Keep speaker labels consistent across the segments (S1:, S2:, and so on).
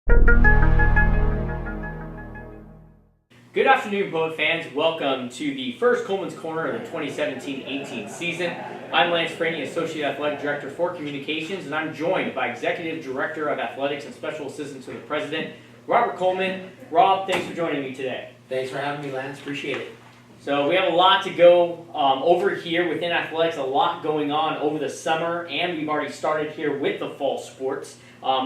S1: Good afternoon, Poet fans. Welcome to the first Coleman's Corner of the 2017-18 season. I'm Lance Franey, Associate Athletic Director for Communications, and I'm joined by Executive Director of Athletics and Special Assistant to the President, Robert Coleman. Rob, thanks for joining me today.
S2: Thanks for having me, Lance. Appreciate it.
S1: So we have a lot to go over here within athletics, a lot going on over the summer, and we've already started here with the fall sports.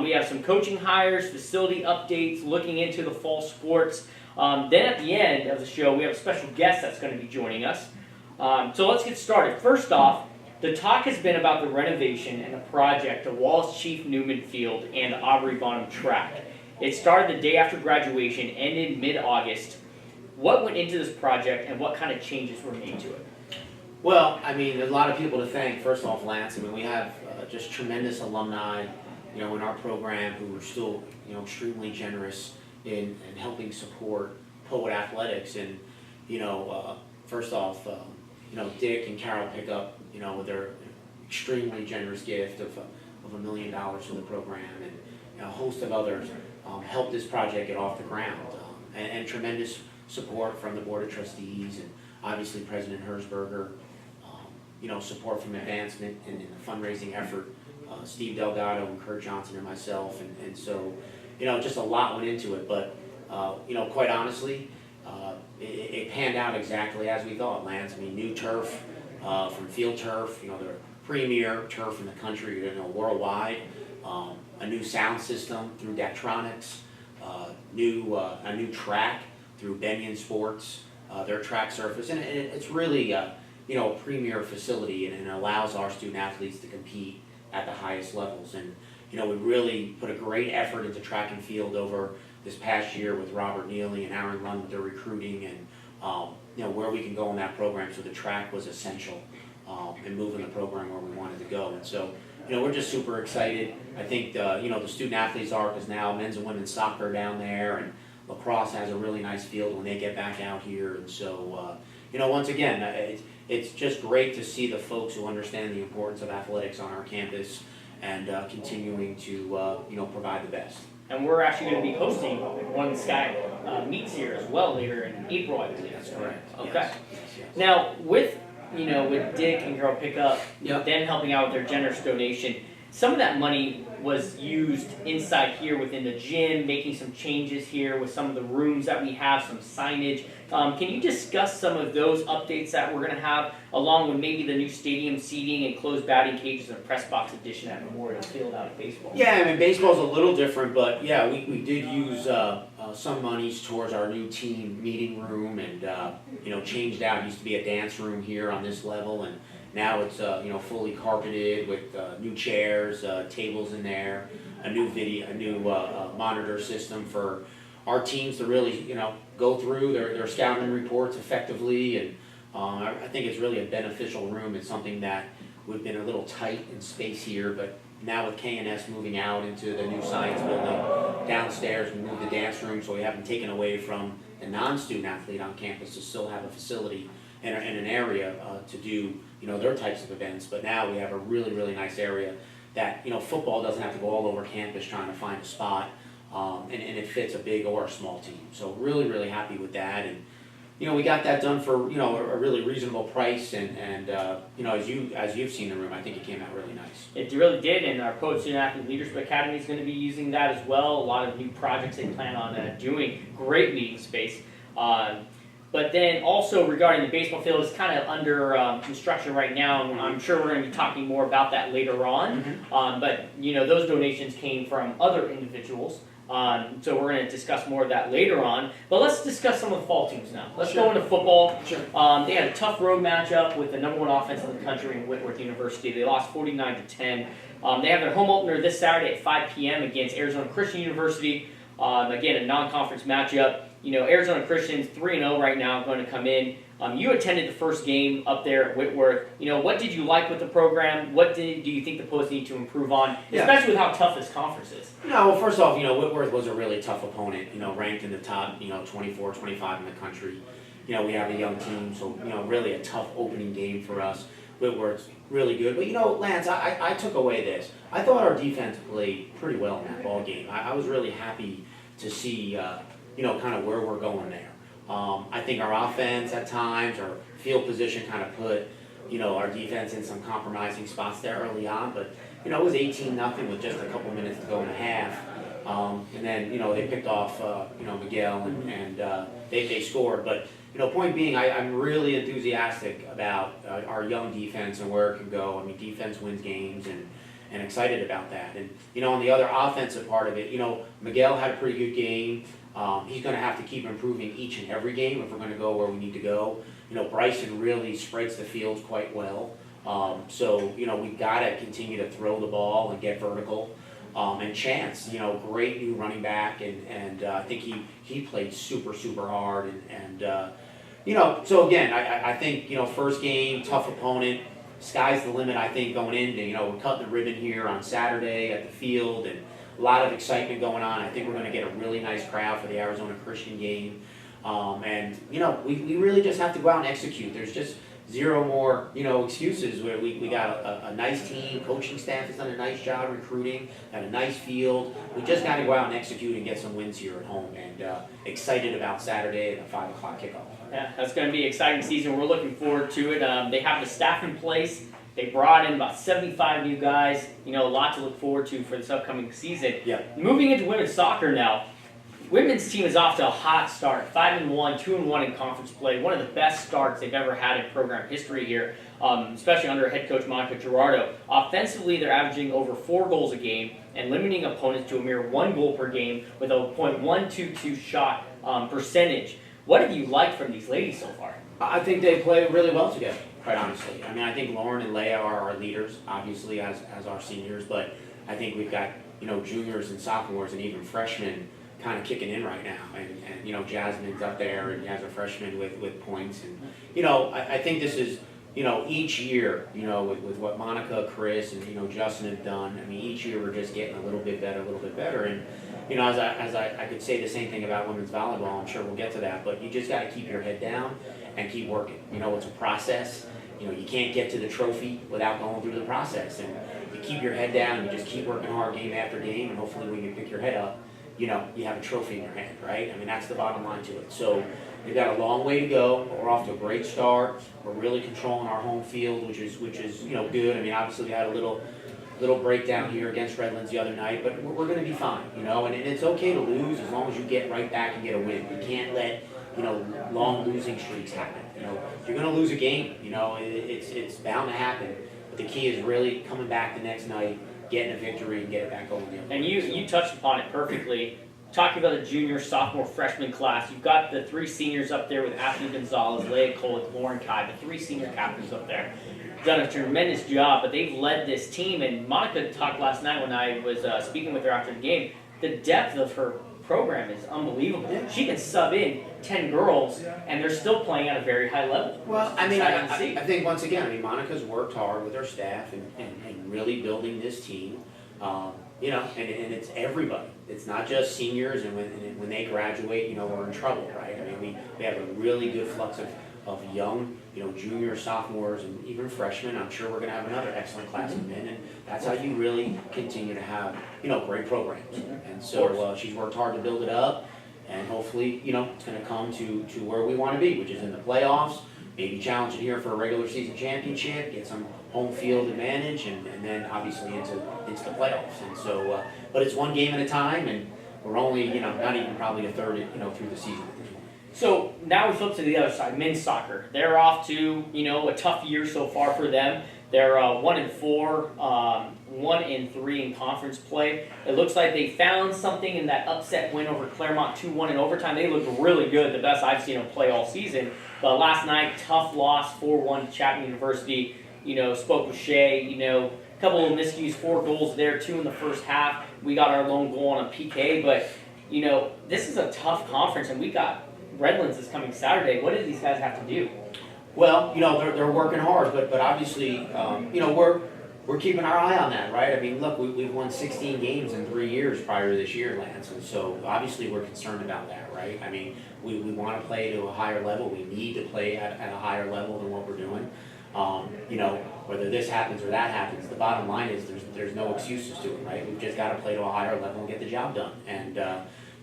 S1: We have some coaching hires, facility updates, looking into the fall sports. Then at the end of the show, we have a special guest that's going to be joining us. So let's get started. First off, the talk has been about the renovation and the project of Wallace Chief Newman Field and the Aubrey Bonham track. It started the day after graduation, ended mid-August. What went into this project and what kind of changes were made to it?
S2: Well, I mean, there's a lot of people to thank. First off, Lance, I mean, we have just tremendous alumni, in our program who are still, extremely generous in helping support Poet athletics. And, first off, Dick and Carol pick up, with their extremely generous gift of $1 million to the program, and a host of others helped this project get off the ground, and tremendous support from the Board of Trustees and obviously President Herzberger, support from advancement in the fundraising effort, Steve Delgado and Kurt Johnson and myself, and so, just a lot went into it, but, quite honestly, it panned out exactly as we thought, Lance. I mean, new turf from Field Turf, the premier turf in the country, worldwide, a new sound system through Daktronics, a new track through Benyon Sports, their track surface, and it's really a premier facility, and it allows our student athletes to compete at the highest levels. And we really put a great effort into track and field over this past year with Robert Neely and Aaron Lund with their recruiting, and where we can go in that program. So the track was essential in moving the program where we wanted to go. And so we're just super excited. I think the student athletes are, because now men's and women's soccer down there, and lacrosse has a really nice field when they get back out here. And so, once again, it's just great to see the folks who understand the importance of athletics on our campus and continuing to, provide the best.
S1: And we're actually going to be hosting one of the Sky meets here as well later in April, I believe.
S2: That's correct.
S1: Okay.
S2: Yes.
S1: Now, with Dick and Carol Pickup,
S2: Yep.
S1: them helping out with their generous donation, some of that money was used inside here within the gym, making some changes here with some of the rooms that we have, some signage. Can you discuss some of those updates that we're going to have, along with maybe the new stadium seating and closed batting cages and press box addition at Memorial Field out of baseball?
S2: Yeah, I mean, baseball's a little different, but yeah, we did use some monies towards our new team meeting room, and changed out. It used to be a dance room here on this level, and now it's fully carpeted with new chairs, tables in there, a new monitor system for our teams to really go through their scouting reports effectively. And I think it's really a beneficial room. It's something that we've been a little tight in space here, but now with K&S moving out into the new science building downstairs, we moved the dance room, so we haven't taken away from the non-student athlete on campus to still have a facility and an area to do their types of events. But now we have a really, really nice area that football doesn't have to go all over campus trying to find a spot, and it fits a big or a small team. So really, really happy with that. And we got that done for a really reasonable price, and as you've seen the room, I think it came out really nice.
S1: It really did, and our Poet Student Athlete Leadership Academy is going to be using that as well. A lot of new projects they plan on doing. Great meeting space. But then also regarding the baseball field, it's kind of under construction right now, and I'm sure we're going to be talking more about that later on.
S2: Mm-hmm.
S1: But those donations came from other individuals, so we're going to discuss more of that later on. But let's discuss some of the fall teams now. Let's go into football.
S2: Sure.
S1: They had a tough road matchup with the number one offense in the country in Whitworth University. They lost 49-10. They have their home opener this Saturday at 5 p.m. against Arizona Christian University. Again, a non-conference matchup. Arizona Christian's 3-0 right now, going to come in. You attended the first game up there at Whitworth. What did you like with the program? What do you think the Poets need to improve on, especially with how tough this conference is?
S2: No, well, first off, Whitworth was a really tough opponent, ranked in the top, 24, 25 in the country. We have a young team, so, really a tough opening game for us. Whitworth's really good. But Lance, I took away this. I thought our defense played pretty well in that ball game. I was really happy to see, kind of where we're going there. I think our offense at times, our field position kind of put, our defense in some compromising spots there early on. But, it was 18-0 with just a couple minutes to go in the half. And then, they picked off, Miguel and they scored. But, point being, I'm really enthusiastic about our young defense and where it can go. I mean, defense wins games and excited about that. And, on the other offensive part of it, Miguel had a pretty good game. He's going to have to keep improving each and every game if we're going to go where we need to go. Bryson really spreads the field quite well. So, we've got to continue to throw the ball and get vertical. And Chance, great new running back, and I think he played super, super hard. So again, I think, first game, tough opponent, sky's the limit, I think, going into, we're cutting the ribbon here on Saturday at the field, and a lot of excitement going on. I think we're going to get a really nice crowd for the Arizona Christian game. We really just have to go out and execute. There's just zero more, excuses. Where we got a nice team, coaching staff has done a nice job recruiting, got a nice field. We just got to go out and execute and get some wins here at home, and excited about Saturday at a 5 o'clock kickoff.
S1: Yeah, that's going to be an exciting season. We're looking forward to it. They have the staff in place. They brought in about 75 new guys. A lot to look forward to for this upcoming season.
S2: Yeah.
S1: Moving into women's soccer now. Women's team is off to a hot start. 5-1, 2-1 in conference play. One of the best starts they've ever had in program history here, especially under head coach Monica Gerardo. Offensively, they're averaging over 4 goals a game and limiting opponents to a mere 1 goal per game with a .122 shot percentage. What have you liked from these ladies so far?
S2: I think they play really well together, quite honestly. I mean, I think Lauren and Leia are our leaders, obviously, as our seniors, but I think we've got, juniors and sophomores and even freshmen kind of kicking in right now. And Jasmine's up there and has a freshman with points. And, I think this is, each year, with what Monica, Chris, and, Justin have done, I mean, each year we're just getting a little bit better. And, as I could say the same thing about women's volleyball, I'm sure we'll get to that, but you just got to keep your head down and keep working. It's a process. You can't get to the trophy without going through the process. And you keep your head down, you just keep working hard game after game, and hopefully when you pick your head up, you have a trophy in your hand, right? I mean, that's the bottom line to it. So we've got a long way to go, but we're off to a great start. We're really controlling our home field, which is good. I mean, obviously we had a little breakdown here against Redlands the other night, but we're going to be fine, and it's okay to lose as long as you get right back and get a win. You can't let long losing streaks happen. You're going to lose a game. It's bound to happen. But the key is really coming back the next night, getting a victory, and get it back going.
S1: And you touched upon it perfectly. Talking about the junior, sophomore, freshman class, you've got the 3 seniors up there with Ashley Gonzalez, Leia Kolick, Lauren Kai, the 3 senior captains up there. Done a tremendous job, but they've led this team. And Monica talked last night when I was speaking with her after the game. The depth of her program is unbelievable. She can sub in 10 girls, and they're still playing at a very high level.
S2: Well, I mean, I think once again, Monica's worked hard with her staff and really building this team. And it's everybody. It's not just seniors, and when they graduate, we're in trouble, right? I mean, we have a really good flux of young, juniors, sophomores, and even freshmen. I'm sure we're going to have another excellent class of men, and that's how you really continue to have, great programs. And so she's worked hard to build it up, and hopefully, it's going to come to where we want to be, which is in the playoffs, maybe challenging here for a regular season championship, get some home field advantage, and then obviously into the playoffs. And so, but it's one game at a time, and we're only, not even probably a third, through the season at this point.
S1: So now we flip to the other side, men's soccer. They're off to, a tough year so far for them. They're 1-4, 1-3 in conference play. It looks like they found something in that upset win over Claremont 2-1 in overtime. They looked really good, the best I've seen them play all season. But last night, tough loss, 4-1 to Chapman University. Spoke with Shea, a couple of miscues, 4 goals there, 2 in the first half. We got our lone goal on a PK, but, this is a tough conference, and we got Redlands is coming Saturday. What do these guys have to do?
S2: Well, they're working hard, but obviously, we're keeping our eye on that, right? I mean, look, we've won 16 games in 3 years prior to this year, Lance, and so obviously we're concerned about that, right? I mean, we want to play to a higher level. We need to play at a higher level than what we're doing. You know, whether this happens or that happens, the bottom line is there's no excuses to it, right? We've just got to play to a higher level and get the job done. And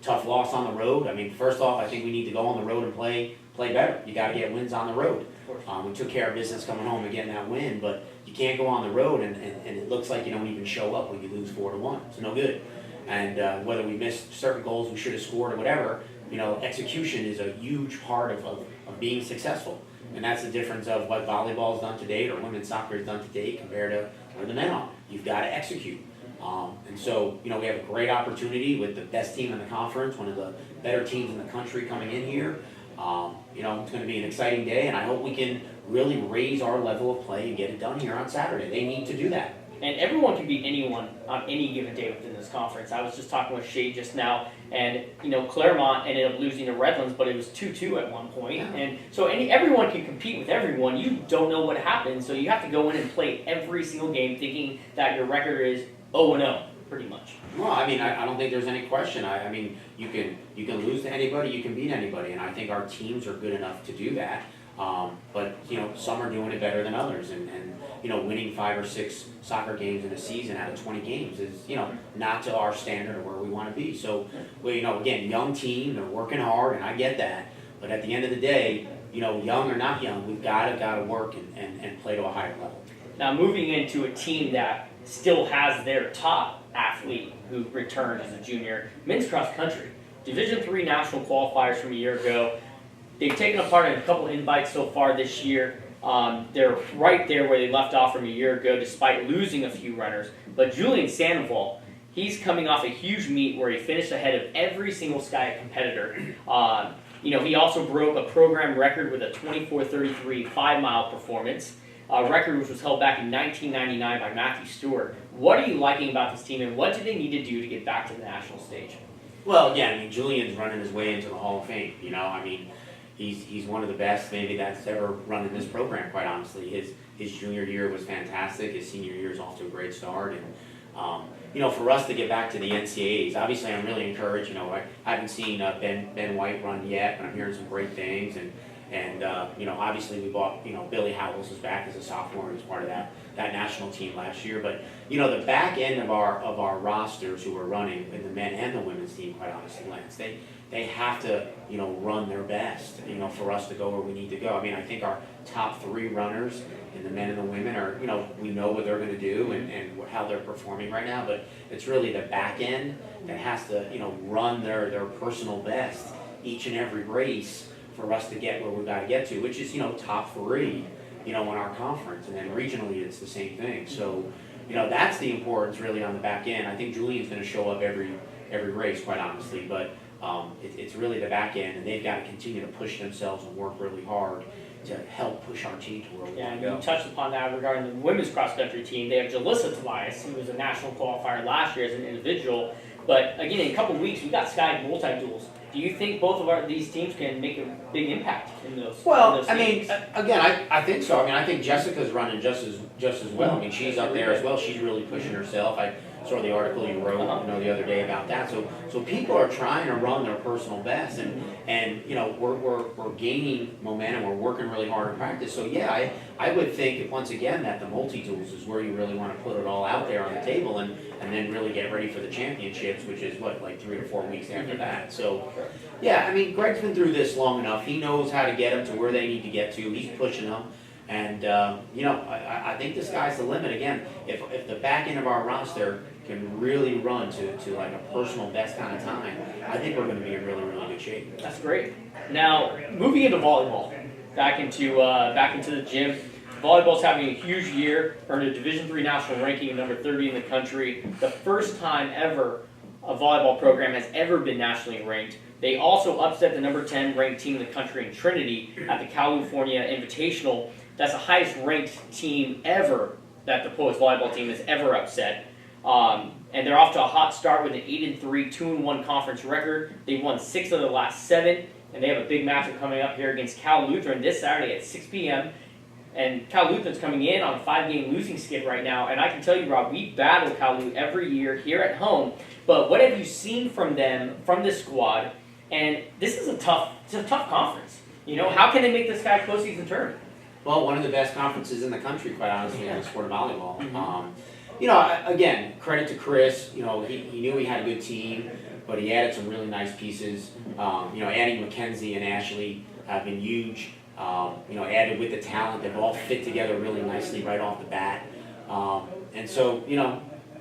S2: tough loss on the road. I mean, first off, I think we need to go on the road and play better. You got to get wins on the road. We took care of business coming home and getting that win, but you can't go on the road and it looks like you don't even show up when you lose 4-1. It's no good. And whether we missed certain goals we should have scored or whatever, you know, execution is a huge part of being successful. And that's the difference of what volleyball's done to date or women's soccer has done to date compared to where the men are. You've got to execute. And so, you know, we have a great opportunity with the best team in the conference, one of the better teams in the country coming in here. You know, it's going to be an exciting day, and I hope we can really raise our level of play and get it done here on Saturday. They need to do that.
S1: And everyone can beat anyone on any given day within this conference. I was just talking with Shay just now, and you know, Claremont ended up losing to Redlands, but it was 2-2 at one point.
S2: Yeah.
S1: And so everyone can compete with everyone. You don't know what happens, so you have to go in and play every single game thinking that your record is 0-0, pretty much.
S2: Well, I mean, I don't think there's any question. I mean, you can lose to anybody, you can beat anybody, and I think our teams are good enough to do that. But you know, some are doing it better than others, and you know, winning 5 or 6 soccer games in a season out of 20 games is, you know, not to our standard or where we want to be. So, well, you know, again, young team, they're working hard, and I get that. But at the end of the day, you know, young or not young, we've got to work and play to a higher level.
S1: Now, moving into a team that still has their top athlete who returned as a junior, men's cross country, Division III national qualifiers from a year ago. They've taken a part in a couple invites so far this year. They're right there where they left off from a year ago, despite losing a few runners. But Julian Sandoval, he's coming off a huge meet where he finished ahead of every single Sky competitor. You know, he also broke a program record with a 24:33 5-mile performance, a record which was held back in 1999 by Matthew Stewart. What are you liking about this team, and what do they need to do to get back to the national stage?
S2: Well, yeah, I mean, Julian's running his way into the Hall of Fame. You know, I mean, he's one of the best maybe that's ever run in this program, quite honestly. His junior year was fantastic. His senior year is off to a great start. And, you know, for us to get back to the NCAAs, obviously I'm really encouraged. You know, I haven't seen Ben White run yet, but I'm hearing some great things. And you know, obviously we bought, you know, Billy Howells is back as a sophomore. He was part of that national team last year. But, you know, the back end of our rosters who are running, in the men and the women's team, quite honestly, Lance, they have to, you know, run their best, you know, for us to go where we need to go. I mean, I think our top 3 runners in the men and the women are, you know, we know what they're going to do and how they're performing right now, but it's really the back end that has to, you know, run their personal best each and every race for us to get where we've got to get to, which is, you know, top 3, you know, in our conference, and then regionally it's the same thing. So, you know, that's the importance really on the back end. I think Julian's going to show up every race, quite honestly, but it's really the back end, and they've got to continue to push themselves and work really hard to help push our team to where we want to go.
S1: You touched upon that regarding the women's cross-country team. They have Jalissa Tobias, who was a national qualifier last year as an individual. But again, in a couple of weeks, we've got Sky multi-duels. Do you think both of these teams can make a big impact in those?
S2: Well,
S1: in those
S2: I mean,
S1: games?
S2: again, I think so. I mean, I think Jessica's running just as well. I mean, she's up there as well. She's really pushing herself. I saw the article you wrote, you know, the other day about that. So people are trying to run their personal best, and you know, we're gaining momentum. We're working really hard in practice. So yeah, I would think once again that the multi-duels is where you really want to put it all out there on the table, and then really get ready for the championships, which is what, like 3 or 4 weeks after that. So yeah, I mean, Greg's been through this long enough. He knows how to get them to where they need to get to. He's pushing them. And, you know, I think the sky's the limit. Again, if the back end of our roster can really run to like a personal best kind of time, I think we're going to be in really, really good shape.
S1: That's great. Now, moving into volleyball, back into the gym. Volleyball's having a huge year, earned a Division III national ranking, number 30 in the country. The first time ever a volleyball program has ever been nationally ranked. They also upset the number 10 ranked team in the country in Trinity at the California Invitational. That's the highest ranked team ever that the boys volleyball team has ever upset. And they're off to a hot start with an 8-3, 2-1 conference record. They've won 6 of the last 7, and they have a big matchup coming up here against Cal Lutheran this Saturday at 6 p.m. And Cal Lutheran's coming in on a 5-game losing skid right now. And I can tell you, Rob, we battle Cal Lutheran every year here at home. But what have you seen from them, from this squad? And this is a tough conference. You know, how can they make this guy postseason tournament?
S2: Well, one of the best conferences in the country, quite honestly, in the sport of volleyball.
S1: Mhm.
S2: Again, credit to Chris. He knew he had a good team, but he added some really nice pieces. Adding Mackenzie and Ashley have been huge. Added with the talent, they've all fit together really nicely right off the bat. And so,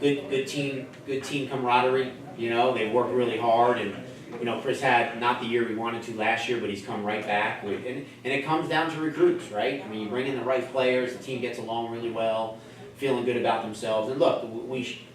S2: good team camaraderie. They worked really hard, and Chris had not the year he wanted to last year, but he's come right back. And it comes down to recruits, right? I mean, you bring in the right players, the team gets along really well, feeling good about themselves. And look,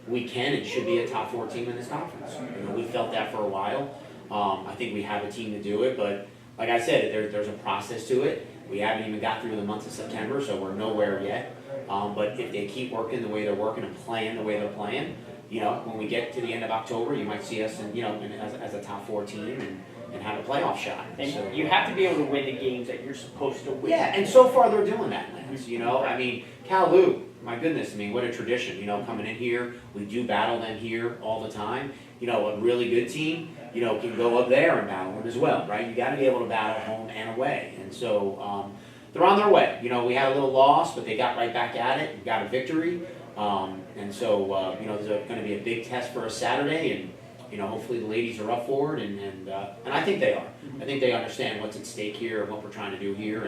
S2: we can and should be a top 4 team in this conference. We felt that for a while. I think we have a team to do it, but like I said, there's a process to it. We haven't even got through the month of September, so we're nowhere yet. But if they keep working the way they're working and playing the way they're playing, when we get to the end of October, you might see us as a top 4 team and have a playoff shot.
S1: And
S2: so,
S1: you have to be able to win the games that you're supposed to win.
S2: Yeah, and so far they're doing that, Lance. I mean, Kalu, my goodness, what a tradition. Coming in here, we do battle them here all the time. A really good team, can go up there and battle them as well, right? You got to be able to battle home and away, and so they're on their way. We had a little loss, but they got right back at it and got a victory. And so, there's going to be a big test for us Saturday, and hopefully the ladies are up for it, and I think they are. I think they understand what's at stake here and what we're trying to do here,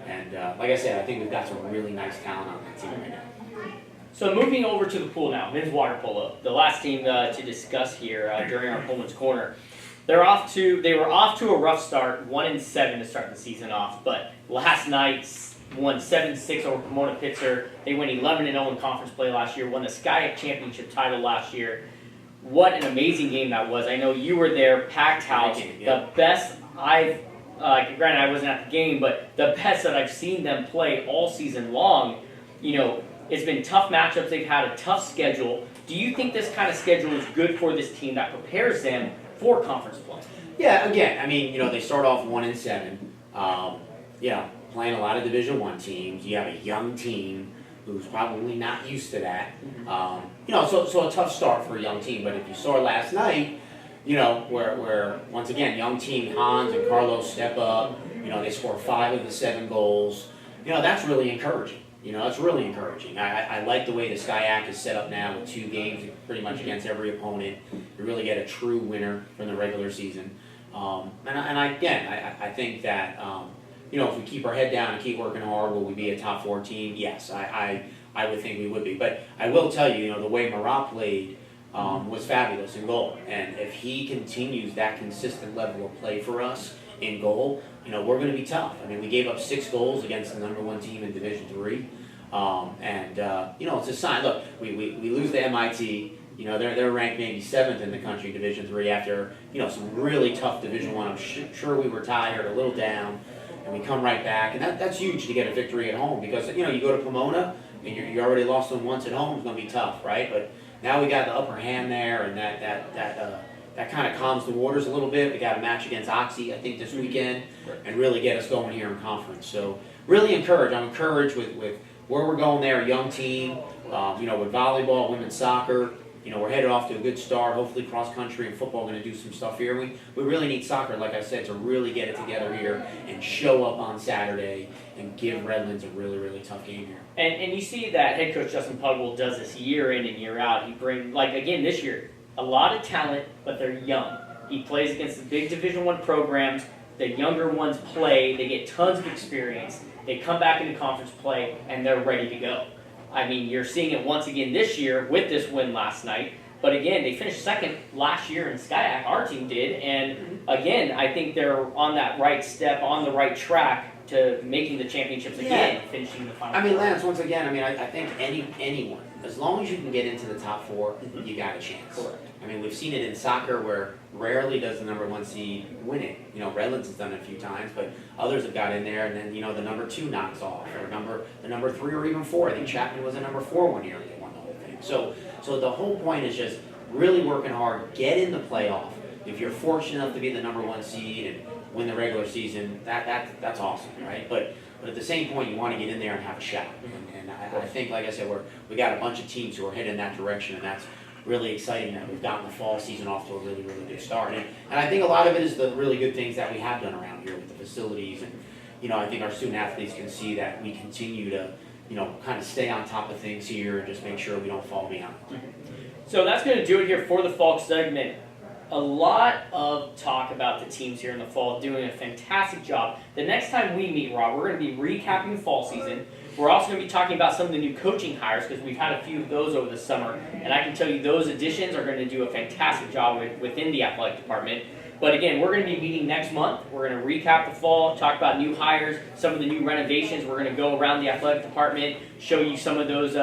S2: and like I said, I think we've got some really nice talent on that team right now.
S1: So moving over to the pool now, men's water polo, the last team to discuss here during our Coleman's Corner. They were off to a rough start, 1-7 to start the season off, but last night won 7-6 over Pomona Pitzer. They went 11-0 in conference play last year, won the SCIAC championship title last year. What an amazing game that was. I know you were there, packed house, the best granted I wasn't at the game, but the best that I've seen them play all season long. It's been tough matchups, they've had a tough schedule. Do you think this kind of schedule is good for this team that prepares them for conference play?
S2: Yeah, again, they start off 1-7. Playing a lot of Division I teams. You have a young team who's probably not used to that. So a tough start for a young team. But if you saw last night, where once again, young team Hans and Carlos step up. They score 5 of the 7 goals. That's really encouraging. It's really encouraging. I like the way the SCIAC is set up now with 2 games pretty much against every opponent. You really get a true winner from the regular season. I think that if we keep our head down and keep working hard, will we be a top 4 team? Yes, I would think we would be. But I will tell you, the way Marat played was fabulous in goal. And if he continues that consistent level of play for us in goal, we're going to be tough. We gave up 6 goals against the number 1 team in Division III. It's a sign. Look, we lose to MIT. They're ranked maybe 7th in the country, Division III, after some really tough Division I. I'm sure we were tired, a little down, and we come right back, and that's huge to get a victory at home because you go to Pomona and you already lost them once at home. It's going to be tough, right? But now we got the upper hand there, and that kind of calms the waters a little bit. We got a match against Oxy, I think, this weekend, and really get us going here in conference. So really encouraged. I'm encouraged with where we're going there, a young team, with volleyball, women's soccer. We're headed off to a good start. Hopefully cross country and football are going to do some stuff here. We really need soccer, like I said, to really get it together here and show up on Saturday and give Redlands a really, really tough game here.
S1: And you see that head coach Justin Pugwell does this year in and year out. He brings, again this year, a lot of talent, but they're young. He plays against the big Division I programs. The younger ones play. They get tons of experience. They come back into conference play, and they're ready to go. You're seeing it once again this year with this win last night. But again, they finished 2nd last year in SCIAC, our team did. And again, I think they're on that right step, on the right track to making the championships again, finishing the final.
S2: Lance, once again, I think anyone, as long as you can get into the top 4, you got a chance.
S1: Correct.
S2: We've seen it in soccer where rarely does the number 1 seed win it. Redlands has done it a few times, but others have got in there, and then, the number 2 knocks off, or the number 3 or even 4. I think Chapman was a number 4 one year and they won the whole thing. So the whole point is just really working hard, get in the playoff. If you're fortunate enough to be the number 1 seed and win the regular season, that's awesome, right? But at the same point, you want to get in there and have a shot. And I think, like I said, we got a bunch of teams who are heading in that direction, and that's really exciting that we've gotten the fall season off to a really, really good start. And I think a lot of it is the really good things that we have done around here with the facilities and I think our student athletes can see that we continue to, kind of stay on top of things here and just make sure we don't fall behind.
S1: So that's going to do it here for the fall segment. A lot of talk about the teams here in the fall doing a fantastic job. The next time we meet, Rob, we're going to be recapping the fall season. We're also going to be talking about some of the new coaching hires because we've had a few of those over the summer. And I can tell you those additions are going to do a fantastic job within the athletic department. But again, we're going to be meeting next month. We're going to recap the fall, talk about new hires, some of the new renovations. We're going to go around the athletic department, show you some of those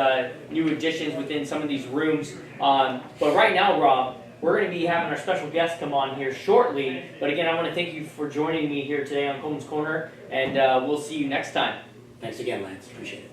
S1: new additions within some of these rooms. But right now, Rob, we're going to be having our special guest come on here shortly. But again, I want to thank you for joining me here today on Coleman's Corner, and we'll see you next time.
S2: Thanks again, Lance. Appreciate it.